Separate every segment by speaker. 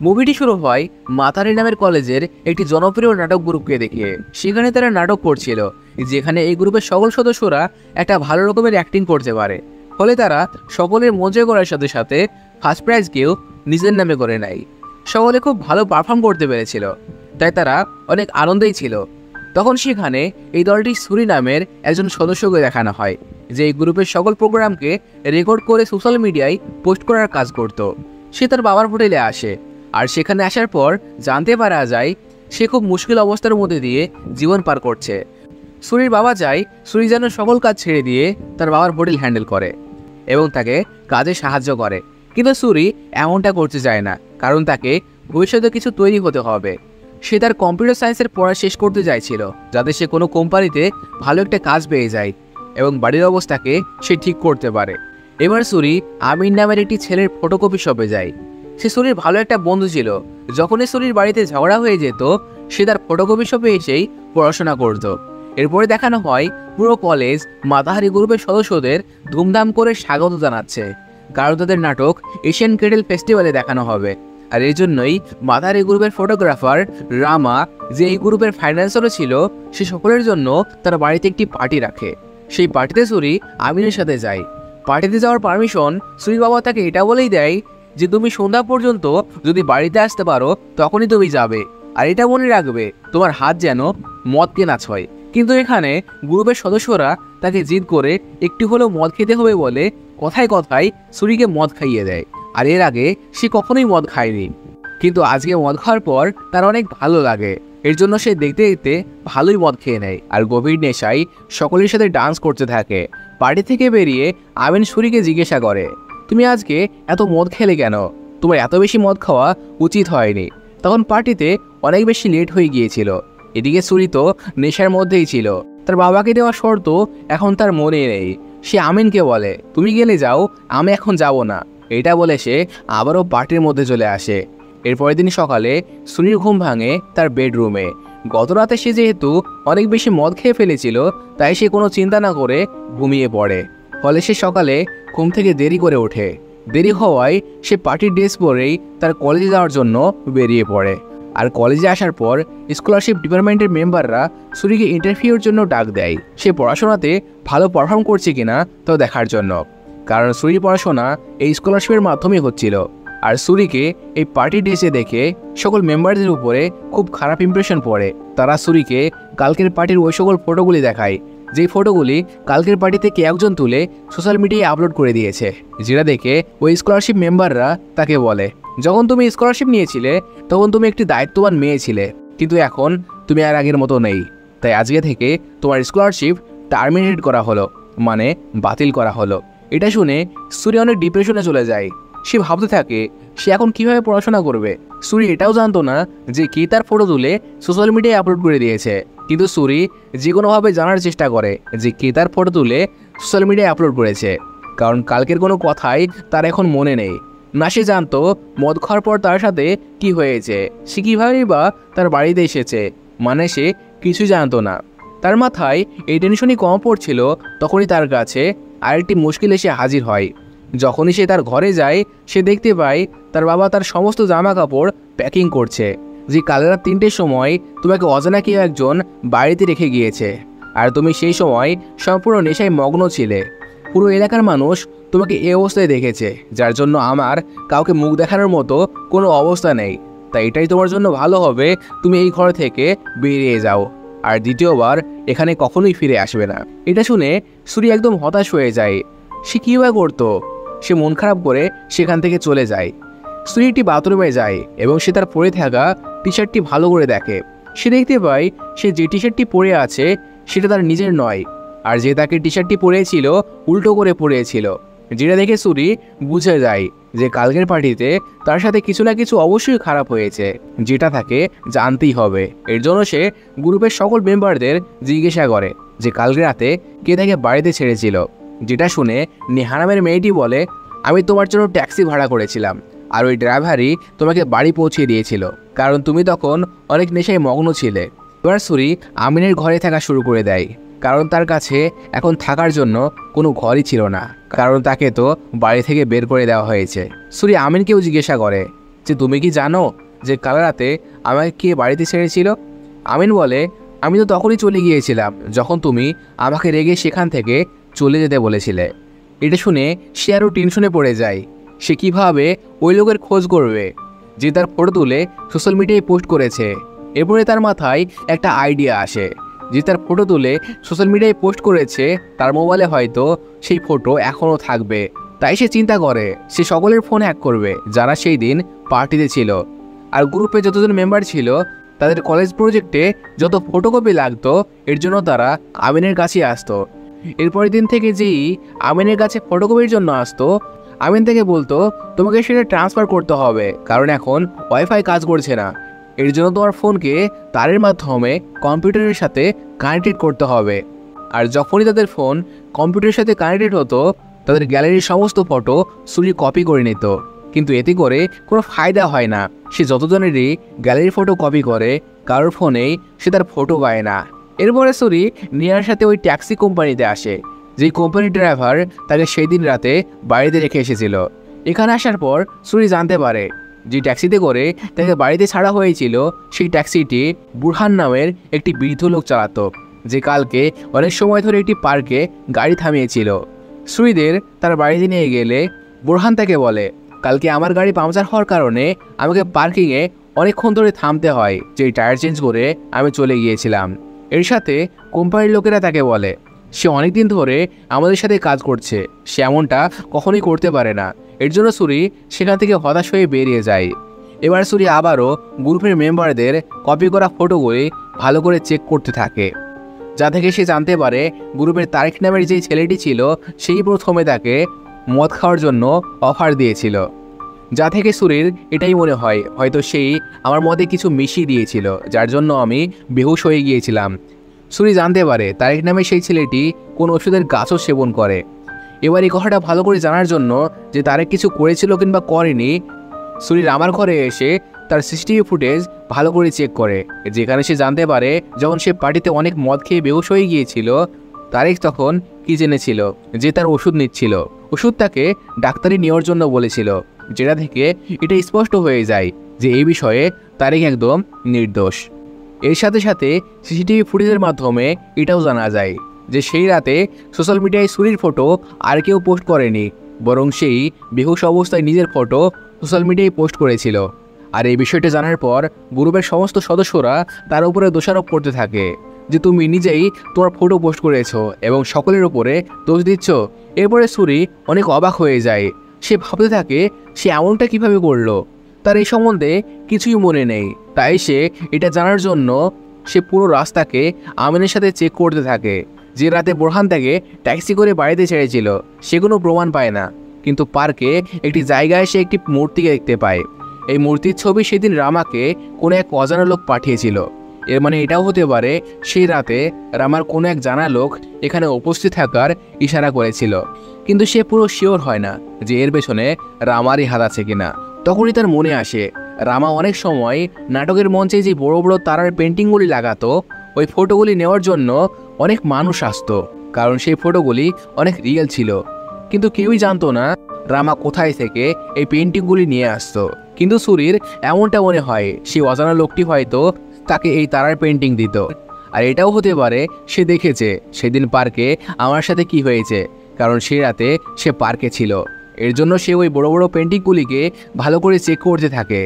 Speaker 1: মুভিটি শুরু হয় মাতারি নামের কলেজের একটি জনপ্রিয় নাটক গ্রুপকে দেখিয়ে। সেখানে তারা নাটক করছিল যেখানে এই গ্রুপের সকল সদস্যরা একটা ভালো রকমের অ্যাক্টিং করতে পারে, ফলে তারা সকলের মজা করার সাথে সাথে ফার্স্ট প্রাইজকেও নিজের নামে করে নেয়। সকলে খুব ভালো পারফর্ম করতে পেরেছিল, তাই তারা অনেক আনন্দেই ছিল। তখন সেখানে এই দলটি সুরি নামের একজন সদস্যকে দেখানো হয়, যে এই গ্রুপের সকল প্রোগ্রামকে রেকর্ড করে সোশ্যাল মিডিয়ায় পোস্ট করার কাজ করত। সে তার বাবার হোটেলে আসে, আর সেখানে আসার পর জানতে পারা যায় সে খুব মুশকিল অবস্থার মধ্যে দিয়ে জীবন পার করছে। সুরির বাবা চায় সুরি যেন সকল কাজ ছেড়ে দিয়ে তার বাবার হোটেল হ্যান্ডেল করে এবং তাকে কাজে সাহায্য করে, কিন্তু সুরি এমনটা করতে চায় না, কারণ তাকে ভবিষ্যতে কিছু তৈরি হতে হবে। সে তার কম্পিউটার সায়েন্সের পড়া শেষ করতে চাইছিল, যাতে সে কোনো কোম্পানিতে ভালো একটা কাজ পেয়ে যায় এবং বাড়ির অবস্থাকে সে ঠিক করতে পারে। এবার সুরি আমির নামের একটি ছেলের ফটোকপি শপে যায়। সে সুরির ভালো একটা বন্ধু ছিল। যখনই সুরির বাড়িতে ঝগড়া হয়ে যেত, সে তার ফটোকপি শপে এসেই পড়াশোনা করত। এরপরে দেখানো হয় পুরো কলেজ মাতাহারি গ্রুপের সদস্যদের ধুমধাম করে স্বাগত জানাচ্ছে, কারণ তাদের নাটক এশিয়ান ক্যাটেল ফেস্টিভ্যালে দেখানো হবে। আর এই জন্যই মাতাহারি গ্রুপের ফটোগ্রাফার রামা, যে এই গ্রুপের ফাইন্যান্সারও ছিল, সে সকলের জন্য তার বাড়িতে একটি পার্টি রাখে। সেই পার্টিতে সুরি আমিরের সাথে যায়। পার্টিতে যাওয়ার পারমিশন সুরির বাবা তাকে এটা বলেই দেয় যে তুমি সন্ধ্যা পর্যন্ত যদি বাড়িতে আসতে পারো তখনই তুমি যাবে, আর এটা মনে রাখবে তোমার হাত যেন মদ কেনা ছয়। কিন্তু এখানে গ্রুপের সদস্যরা তাকে জিদ করে একটু হলেও মদ খেতে হবে বলে কথায় কথায় সুরিকে মদ খাইয়ে দেয়। আর এর আগে সে কখনোই মদ খায়নি, কিন্তু আজকে মদ খাওয়ার পর তার অনেক ভালো লাগে। এর জন্য সে দেখতে দেখতে ভালোই মদ খেয়ে নেয় আর গভীর নেশায় সকলের সাথে ডান্স করতে থাকে। পার্টি থেকে বেরিয়ে আমিন সুরিকে জিজ্ঞাসা করে, তুমি আজকে এত মদ খেলে কেন? তোমার এত বেশি মদ খাওয়া উচিত হয়নি। তখন পার্টিতে অনেক বেশি লেট হয়ে গিয়েছিল। এদিকে সুরি তো নেশার মধ্যেই ছিল। তার বাবাকে দেওয়া শর্ত এখন তার মনে নেই। সে আমিনকে বলে, তুমি গেলে যাও, আমি এখন যাব না। এটা বলে সে আবারও পার্টির মধ্যে চলে আসে। এরপরের দিন সকালে সুরির ঘুম ভাঙে তার বেডরুমে। গত রাতে সে যেহেতু অনেক বেশি মদ খেয়ে ফেলেছিল, তাই সে কোনো চিন্তা না করে ঘুমিয়ে পড়ে। ফলে সে সকালে ঘুম থেকে দেরি করে ওঠে। দেরি হওয়ায় সে পার্টির ড্রেস পরেই তার কলেজে যাওয়ার জন্য বেরিয়ে পড়ে। আর কলেজে আসার পর স্কলারশিপ ডিপার্টমেন্টের মেম্বাররা সুরিকে ইন্টারভিউর জন্য ডাক দেয়, সে পড়াশোনাতে ভালো পারফর্ম করছে কিনা তা দেখার জন্য। কারণ সুরির পড়াশোনা এই স্কলারশিপের মাধ্যমে হচ্ছিল। আর সুরিকে এই পার্টি ড্রেসে দেখে সকল মেম্বারদের উপরে খুব খারাপ ইমপ্রেশন পড়ে। তারা সুরিকে কালকের পার্টির ওই সকল ফটোগুলি দেখায়, যেই ফটোগুলি কালকের পার্টি থেকে একজন তুলে সোশ্যাল মিডিয়ায় আপলোড করে দিয়েছে। যেটা দেখে ওই স্কলারশিপ মেম্বাররা তাকে বলে, যখন তুমি স্কলারশিপ নিয়েছিলে তখন তুমি একটি দায়িত্ববান মেয়ে ছিলে, কিন্তু এখন তুমি আর আগের মতো নেই। তাই আজকে থেকে তোমার স্কলারশিপ টার্মিনেট করা হলো, মানে বাতিল করা হলো। এটা শুনে সুরি অনেক ডিপ্রেশনে চলে যায়। সে ভাবতে থাকে সে এখন কিভাবে পড়াশোনা করবে। সুরি এটাও জানতো না যে কে তার ফটো তুলে সোশ্যাল মিডিয়ায় আপলোড করে দিয়েছে, কিন্তু সুরি যে কোনোভাবে জানার চেষ্টা করে যে কে তার ফটো তুলে সোশ্যাল মিডিয়ায় আপলোড করেছে, কারণ কালকের কোনো কথাই তার এখন মনে নেই। না সে জানতো মদ খাওয়ার পর তার সাথে কি হয়েছে, সে কীভাবেই বা তার বাড়িতে এসেছে, মানে সে কিছুই জানতো না। তার মাথায় এই টেনশনই কম পড়ছিল, তখনই তার কাছে আরেকটি মুশকিল এসে হাজির হয়। যখনই সে তার ঘরে যায়, সে দেখতে পায় তার বাবা তার সমস্ত জামা কাপড় প্যাকিং করছে, যে কাল রাত 3টের সময় তোমাকে অজানা কেউ একজন বাড়িতে রেখে গিয়েছে, আর তুমি সেই সময় সম্পূর্ণ নেশায় মগ্ন ছিলে। পুরো এলাকার মানুষ তোমাকে এই অবস্থায় দেখেছে, যার জন্য আমার কাউকে মুখ দেখানোর মতো কোনো অবস্থা নেই। তাই এটাই তোমার জন্য ভালো হবে তুমি এই ঘর থেকে বেরিয়ে যাও, আর দ্বিতীয়বার এখানে কখনোই ফিরে আসবে না। এটা শুনে সুরি একদম হতাশ হয়ে যায়। সে কীভাবে করতো? সে মন খারাপ করে সেখান থেকে চলে যায়। সুরি একটি বাথরুমে যায় এবং সে তার পরে থাকা টি শার্টটি ভালো করে দেখে। সে দেখতে পায় সে যে টি শার্টটি পরে আছে সেটা তার নিজের নয়, আর যে তাকে টি শার্টটি পরেছিল উল্টো করে পরেছিল। যেটা দেখে সুরি বুঝে যায় যে কালকের পার্টিতে তার সাথে কিছু না কিছু অবশ্যই খারাপ হয়েছে, যেটা তাকে জানতেই হবে। এর জন্য সে গ্রুপের সকল মেম্বারদের জিজ্ঞাসা করে যে কালকে রাতে কে তাকে বাড়িতে ছেড়েছিল। যেটা শুনে নেহা নামের মেয়েটি বলে, আমি তোমার জন্য ট্যাক্সি ভাড়া করেছিলাম, আর ওই ড্রাইভারই তোমাকে বাড়ি পৌঁছে দিয়েছিল, কারণ তুমি তখন অনেক নেশায় মগ্ন ছিলে। এবার সুরি আমিনের ঘরে থাকা শুরু করে দেয়, কারণ তার কাছে এখন থাকার জন্য কোনো ঘরই ছিল না, কারণ তাকে তো বাড়ি থেকে বের করে দেওয়া হয়েছে। সুরি আমিনকেও জিজ্ঞাসা করে যে তুমি কি জানো যে কাল রাতে আমাকে কে বাড়িতে ছেড়েছিল? আমিন বলে, আমি তো তখনই চলে গিয়েছিলাম যখন তুমি আমাকে রেগে সেখান থেকে চলে যেতে বলেছিলে। এটা শুনে সে আরও টেনশনে পড়ে যায়। সে কিভাবে ওই লোকের খোঁজ করবে যে তার ফটো তুলে সোশ্যাল মিডিয়ায় পোস্ট করেছে। এরপরে তার মাথায় একটা আইডিয়া আসে যে তার ফটো তুলে সোশ্যাল মিডিয়ায় পোস্ট করেছে, তার মোবাইলে হয়তো সেই ফটো এখনও থাকবে। তাই সে চিন্তা করে সে সকলের ফোন হ্যাক করবে যারা সেই দিন পার্টিতে ছিল। আর গ্রুপে যতজন মেম্বার ছিল তাদের কলেজ প্রজেক্টে যত ফটোকপি লাগতো এর জন্য তারা আমিনের কাছে আসতো। এরপরের দিন থেকে যেই আমিনের কাছে ফটোকপির জন্য আসতো, আমিন থেকে বলতো তোমাকে সেটা ট্রান্সফার করতে হবে, কারণ এখন ওয়াইফাই কাজ করছে না। এর জন্য তোমার ফোনকে তারের মাধ্যমে কম্পিউটারের সাথে কানেক্টেড করতে হবে। আর যখনই তাদের ফোন কম্পিউটারের সাথে কানেক্টেড হতো তাদের গ্যালারির সমস্ত ফটো সুরি কপি করে নিত। কিন্তু এতে করে কোনো ফায়দা হয় না। সে যতজনেরই গ্যালারির ফটো কপি করে কারোর ফোনেই সে তার ফটো পায় না। এরপরে সুরি নিয়ার সাথে ওই ট্যাক্সি কোম্পানিতে আসে, যেই কোম্পানির ড্রাইভার তাকে সেই দিন রাতে বাড়িতে রেখে এসেছিল। এখানে আসার পর সুরি জানতে পারে যে ট্যাক্সিতে করে তাকে বাড়িতে ছাড়া হয়েছিল সেই ট্যাক্সিটি বুরহান নামের একটি বৃদ্ধ লোক চালাতো, যে কালকে অনেক সময় ধরে একটি পার্কে গাড়ি থামিয়েছিল। সুরিদের তার বাড়িতে নিয়ে গেলে বুরহান তাকে বলে, কালকে আমার গাড়ি পাংচার হওয়ার কারণে আমাকে পার্কিংয়ে অনেকক্ষণ ধরে থামতে হয়, যেই টায়ার চেঞ্জ করে আমি চলে গিয়েছিলাম। এর সাথে কোম্পানির লোকেরা তাকে বলে সে অনেক দিন ধরে আমাদের সাথে কাজ করছে, সে এমনটা কখনোই করতে পারে না। এর জন্য সুরি সেখান থেকে হতাশ হয়ে বেরিয়ে যায়। এবার সুরি আবারও গ্রুপের মেম্বারদের কপি করা ফটোগুলি ভালো করে চেক করতে থাকে, যা থেকে সে জানতে পারে গ্রুপের তারিক নামের যেই ছেলেটি ছিল সেই প্রথমে তাকে মদ খাওয়ার জন্য অফার দিয়েছিল। যা থেকে সুরির এটাই মনে হয় হয়তো সেই আমার মধ্যে কিছু মিশিয়ে দিয়েছিল, যার জন্য আমি বেহুশ হয়ে গিয়েছিলাম। সুরি জানতে পারে তারিক নামের সেই ছেলেটি কোন ওষুধের গাছও সেবন করে। এবার এই কথাটা ভালো করে জানার জন্য যে তারেক কিছু করেছিল কিংবা করেনি, সুরির আমার ঘরে এসে তার সিসিটিভি ফুটেজ ভালো করে চেক করে, যেখানে সে জানতে পারে যখন সে পার্টিতে অনেক মদ খেয়ে বেহুশ হয়ে গিয়েছিল তারেক তখন কি জেনেছিল যে তার ওষুধ নিচ্ছিল। ওষুধ তাকে ডাক্তারি নেওয়ার জন্য বলেছিল, যেটা থেকে এটা স্পষ্ট হয়ে যায় যে এই বিষয়ে তারেক একদম নির্দোষ। এর সাথে সাথে সিসিটিভি ফুটেজের মাধ্যমে এটাও জানা যায় যে সেই রাতে সোশ্যাল মিডিয়ায় সুরির ফটো আর কেউ পোস্ট করেনি, বরং সেই বেহুশ অবস্থায় নিজের ফটো সোশ্যাল মিডিয়ায় পোস্ট করেছিল। আর এই বিষয়টা জানার পর গ্রুপের সমস্ত সদস্যরা তার উপরে দোষারোপ করতে থাকে যে তুমি নিজেই তোমার ফটো পোস্ট করেছো এবং সকলের উপরে দোষ দিচ্ছ। এরপরে সুরি অনেক অবাক হয়ে যায়। সে ভাবতে থাকে সে এমনটা কিভাবে করলো, তার এই সম্বন্ধে কিছুই মনে নেই। তাই সে এটা জানার জন্য সে পুরো রাস্তাকে আমিনের সাথে চেক করতে থাকে। যে রাতে বোরহান তাকে ট্যাক্সি করে বাড়িতে ছেড়েছিল সে কোনো প্রমাণ পায় না, কিন্তু পার্কে একটি জায়গায় সে একটি মূর্তিকে দেখতে পায়। এই মূর্তির ছবি সেদিন রামাকে কোনো এক অজানা লোক পাঠিয়েছিল। এর মানে এটাও হতে পারে সেই রাতে রামার কোনো এক জানা লোক এখানে উপস্থিত থাকার ইশারা করেছিল, কিন্তু সে পুরো শিওর হয় না যে এর পেছনে রামারই হাত আছে কিনা। তখনই তার মনে আসে রামা অনেক সময় নাটকের মঞ্চে যে বড় বড় তারার পেন্টিংগুলি লাগাতো ওই ফটোগুলি নেওয়ার জন্য অনেক মানুষ আসতো, কারণ সেই ফটোগুলি অনেক রিয়েল ছিল। কিন্তু কেউই জানতো না রামা কোথায় থেকে এই পেন্টিংগুলি নিয়ে আসতো। কিন্তু সুরির এমনটা মনে হয় সেই অজানা লোকটি হয়তো তাকে এই তারার পেন্টিং দিত। আর এটাও হতে পারে সে দেখেছে সেদিন পার্কে আমার সাথে কি হয়েছে, কারণ সে রাতে সে পার্কে ছিল। এর জন্য সে ওই বড় বড় পেন্টিংগুলিকে ভালো করে চেক করতে থাকে,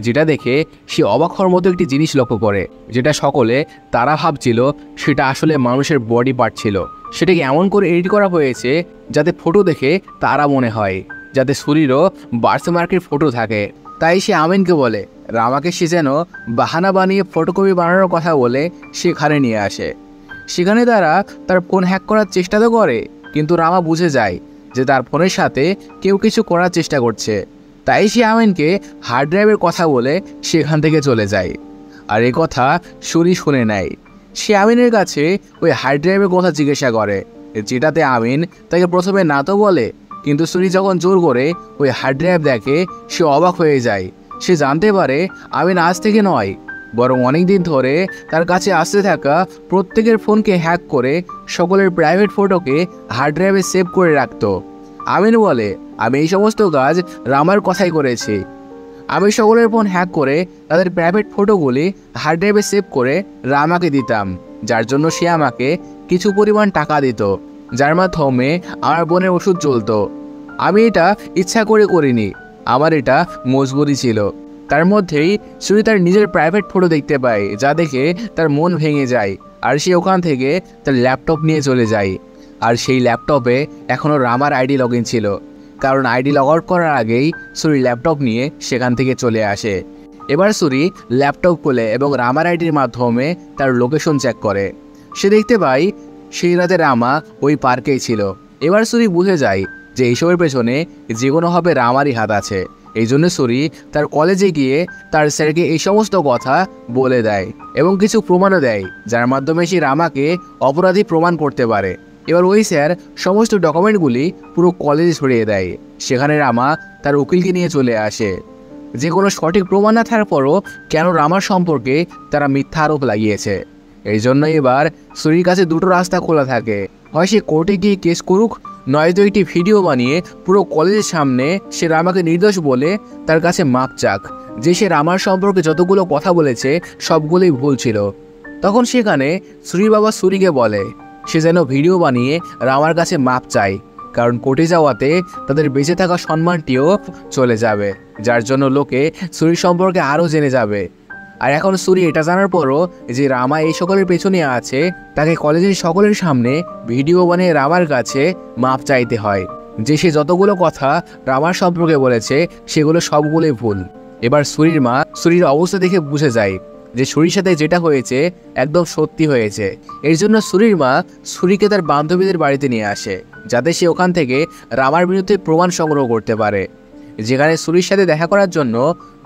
Speaker 1: যেটা দেখে সে অবাক হওয়ার মতো একটি জিনিস লক্ষ্য করে, যেটা সকলে তারা ভাবছিল সেটা আসলে মানুষের বডি পার্ট ছিল। সেটাকে এমন করে এডিট করা হয়েছে যাতে ফটো দেখে তারা মনে হয়, যাতে সুরিরও বার্থমার্কের ফটো থাকে। তাই সে আমিনকে বলে রামাকে সে যেন বাহানা বানিয়ে ফটোকপি বানানোর কথা বলে সেখানে নিয়ে আসে। সেখানে তারা তার ফোন হ্যাক করার চেষ্টা তো করে, কিন্তু রামা বুঝে যায় যে তার ফোনের সাথে কেউ কিছু করার চেষ্টা করছে। তাই সে আমিনকে হার্ড ড্রাইভের কথা বলে সেখান থেকে চলে যায়। আর এ কথা সুরি শুনে নেয়। সে আমিনের কাছে ওই হার্ড ড্রাইভের কথা জিজ্ঞাসা করে, যেটাতে আমিন তাকে প্রথমে না তো বলে, কিন্তু সুরি যখন জোর করে ওই হার্ড ড্রাইভ দেখে সে অবাক হয়ে যায়। সে জানতে পারে আমিন আজ থেকে নয় বরং অনেক দিন ধরে তার কাছে আসতে থাকা প্রত্যেকের ফোনকে হ্যাক করে সকলের প্রাইভেট ফটোকে হার্ড ড্রাইভে সেভ করে রাখত। আমিন বলে আমি এই সমস্ত কাজ রামার কথাই করেছি। আমি সকলের ফোন হ্যাক করে তাদের প্রাইভেট ফটোগুলি হার্ড ড্রাইভে সেভ করে রামাকে দিতাম, যার জন্য সে আমাকে কিছু পরিমাণ টাকা দিত, যার মাধ্যমে আমার বোনের ওষুধ চলতো। আমি এটা ইচ্ছা করে করিনি, আমার এটা মজবুরি ছিল। তার মধ্যেই সুরি তার নিজের প্রাইভেট ফটো দেখতে পায়, যা দেখে তার মন ভেঙে যায়। আর সে ওখান থেকে তার ল্যাপটপ নিয়ে চলে যায়। আর সেই ল্যাপটপে এখনও রামার আইডি লগ ইন ছিল, কারণ আইডি লগ আউট করার আগেই সুরি ল্যাপটপ নিয়ে সেখান থেকে চলে আসে। এবার সুরি ল্যাপটপ খোলে এবং রামার আইডির মাধ্যমে তার লোকেশন চেক করে। সে দেখতে পায় সেই রাতে রামা ওই পার্কেই ছিল। এবার সুরি বুঝে যায় যে এইসবের পেছনে যে কোনোভাবে রামারই হাত আছে। এই জন্য সুরি তার কলেজে গিয়ে তার স্যারকে এই সমস্ত কথা বলে দেয় এবং কিছু প্রমাণও দেয়, যার মাধ্যমে সে রামাকে অপরাধী প্রমাণ করতে পারে। এবার ওই স্যার সমস্ত ডকুমেন্টগুলি পুরো কলেজে ছড়িয়ে দেয়। সেখানে রামা তার উকিলকে নিয়ে চলে আসে। যে কোনো সঠিক প্রমাণ না থাকার পরও কেন রামার সম্পর্কে তারা মিথ্যা আরোপ লাগিয়েছে। এই জন্য এবার সুরির কাছে দুটো রাস্তা খোলা থাকে, হয় সে কোর্টে গিয়ে কেস করুক, নয়তো একটি ভিডিও বানিয়ে পুরো কলেজের সামনে সে রামাকে নির্দোষ বলে তার কাছে মাপ চাক, যে সে রামার সম্পর্কে যতগুলো কথা বলেছে সবগুলোই ভুল ছিল। তখন সেখানে সুরির বাবা সুরিকে বলে সে যেন ভিডিও বানিয়ে রামার কাছে মাপ চায়, কারণ কোর্টে যাওয়াতে তাদের বেঁচে থাকা সম্মানটিও চলে যাবে, যার জন্য লোকে সুরির সম্পর্কে আরও জেনে যাবে। আর এখন সুরি এটা জানার পরও যে রামা এই সকলের পেছনে আছে, তাকে কলেজের সকলের সামনে ভিডিও বানিয়ে রামার কাছে মাপ চাইতে হয়, যে সে যতগুলো কথা রামার সম্পর্কে বলেছে সেগুলো সবগুলোই ভুল। এবার সুরির মা সুরির অবস্থা দেখে বুঝে যায় যে সুরির সাথে যেটা হয়েছে একদম সত্যি হয়েছে। এর জন্য সুরির মা সুরিকে তার বান্ধবীদের বাড়িতে নিয়ে আসে, যাতে সে ওখান থেকে রামার বিরুদ্ধে প্রমাণ সংগ্রহ করতে পারে। যেখানে সুরির সাথে দেখা করার জন্য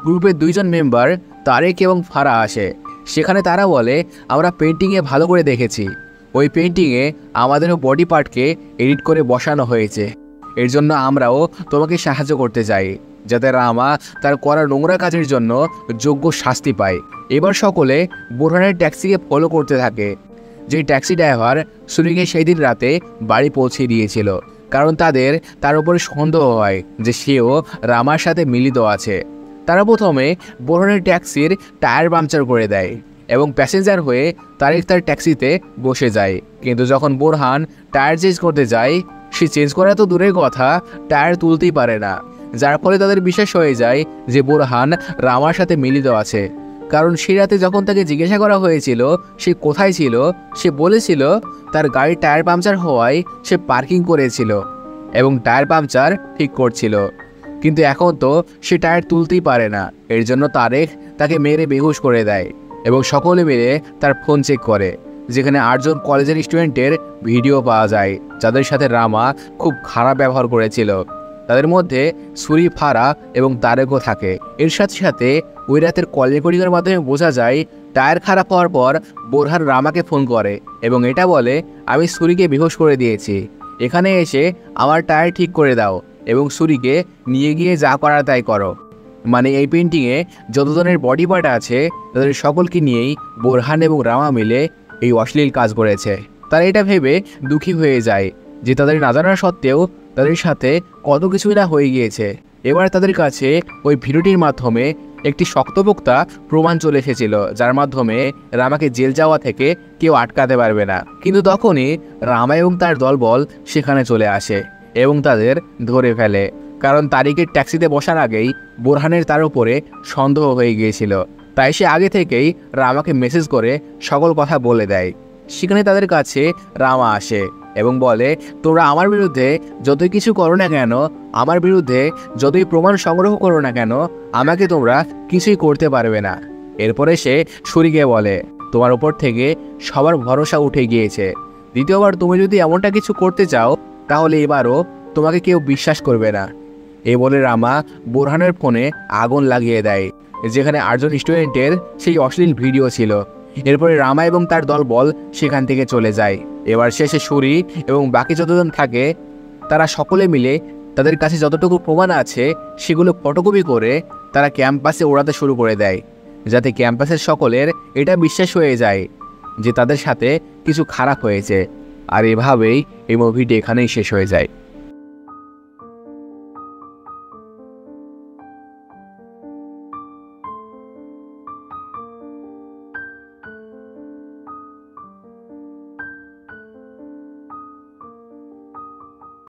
Speaker 1: গ্রুপের দুইজন মেম্বার তারেক এবং ফারা আসে। সেখানে তারা বলে আমরা পেন্টিংয়ে ভালো করে দেখেছি, ওই পেন্টিংয়ে আমাদেরও বডি পার্টকে এডিট করে বসানো হয়েছে। এর জন্য আমরাও তোমাকে সাহায্য করতে চাই, যাতে রামা তার করা নোংরা কাজের জন্য যোগ্য শাস্তি পায়। এবার সকলে বোরহানের ট্যাক্সিকে ফলো করতে থাকে, যে ট্যাক্সি ড্রাইভার সুরিকে সেই দিন রাতে বাড়ি পৌঁছে দিয়েছিল, কারণ তার উপরে সন্দেহ হয় যে সেও রামার সাথে মিলিত আছে। তারা প্রথমে বোরহানের ট্যাক্সির টায়ার পাংচার করে দেয় এবং প্যাসেঞ্জার হয়ে তারেক তার ট্যাক্সিতে বসে যায়। কিন্তু যখন বোরহান টায়ার চেঞ্জ করতে যায়, সে চেঞ্জ করা তো দূরের কথা, টায়ার তুলতেই পারে না, যার ফলে তাদের বিশ্বাস হয়ে যায় যে বোরহান রামার সাথে মিলিত আছে। কারণ সেই রাতে যখন তাকে জিজ্ঞাসা করা হয়েছিল সে কোথায় ছিল, সে বলেছিল তার গাড়ির টায়ার পাংচার হওয়ায় সে পার্কিং করেছিল এবং টায়ার পাংচার ঠিক করছিল। কিন্তু এখন তো সে টায়ার তুলতেই পারে না। এর জন্য তারেক তাকে মেরে বেহুশ করে দেয় এবং সকলে মিলে তার ফোন চেক করে, যেখানে 8 জন কলেজের স্টুডেন্টের ভিডিও পাওয়া যায়, যাদের সাথে রামা খুব খারাপ ব্যবহার করেছিল। তাদের মধ্যে সুরি, ফারা এবং তারেকও থাকে। এর সাথে সাথে ওই রাতের কল রেকর্ডিংয়ের মাধ্যমে বোঝা যায় টায়ার খারাপ হওয়ার পর বোরহান রামাকে ফোন করে এবং এটা বলে আমি সুরিকে বেহুশ করে দিয়েছি, এখানে এসে আমার টায়ার ঠিক করে দাও এবং সুরিকে নিয়ে গিয়ে যা করার তাই করো। মানে এই পেন্টিংয়ে যতজনের বডি পার্ট আছে তাদের সকলকে নিয়েই বোরহান এবং রামা মিলে এই অশ্লীল কাজ করেছে। তারা এটা ভেবে দুঃখী হয়ে যায় যে তাদের না জানা সত্ত্বেও তাদের সাথে কত কিছুই না হয়ে গিয়েছে। এবার তাদের কাছে ওই ভিডিওটির মাধ্যমে একটি শক্তপোক্তা প্রমাণ চলে এসেছিল, যার মাধ্যমে রামাকে জেল যাওয়া থেকে কেউ আটকাতে পারবে না। কিন্তু তখনই রামা এবং তার দলবল সেখানে চলে আসে এবং তাদের ধরে ফেলে, কারণ তারিকের ট্যাক্সিতে বসার আগেই বোরহানের তার উপরে সন্দেহ হয়ে গিয়েছিল। তাই সে আগে থেকেই রামাকে মেসেজ করে সকল কথা বলে দেয়। সেখানে তাদের কাছে রামা আসে এবং বলে তোমরা আমার বিরুদ্ধে যতই কিছু করো না কেন, আমার বিরুদ্ধে যতই প্রমাণ সংগ্রহ করো না কেন, আমাকে তোমরা কিছুই করতে পারবে না। এরপরে সে সুরিকে বলে তোমার উপর থেকে সবার ভরসা উঠে গিয়েছে, দ্বিতীয়বার তুমি যদি এমনটা কিছু করতে চাও তাহলে এবারও তোমাকে কেউ বিশ্বাস করবে না। এই বলে রামা বোরহানের ফোনে আগুন লাগিয়ে দেয়, যেখানে 8 জন স্টুডেন্টের সেই অশ্লীল ভিডিও ছিল। এরপরে রামা এবং তার দলবল সেখান থেকে চলে যায়। এবার শেষে সুরি এবং বাকি যতজন থাকে তারা সকলে মিলে তাদের কাছে যতটুকু প্রমাণ আছে সেগুলো ফটোকপি করে তারা ক্যাম্পাসে ওড়াতে শুরু করে দেয়, যাতে ক্যাম্পাসের সকলের এটা বিশ্বাস হয়ে যায় যে তাদের সাথে কিছু খারাপ হয়েছে। আর এভাবেই এই মুভিটি এখানেই শেষ হয়ে যায়।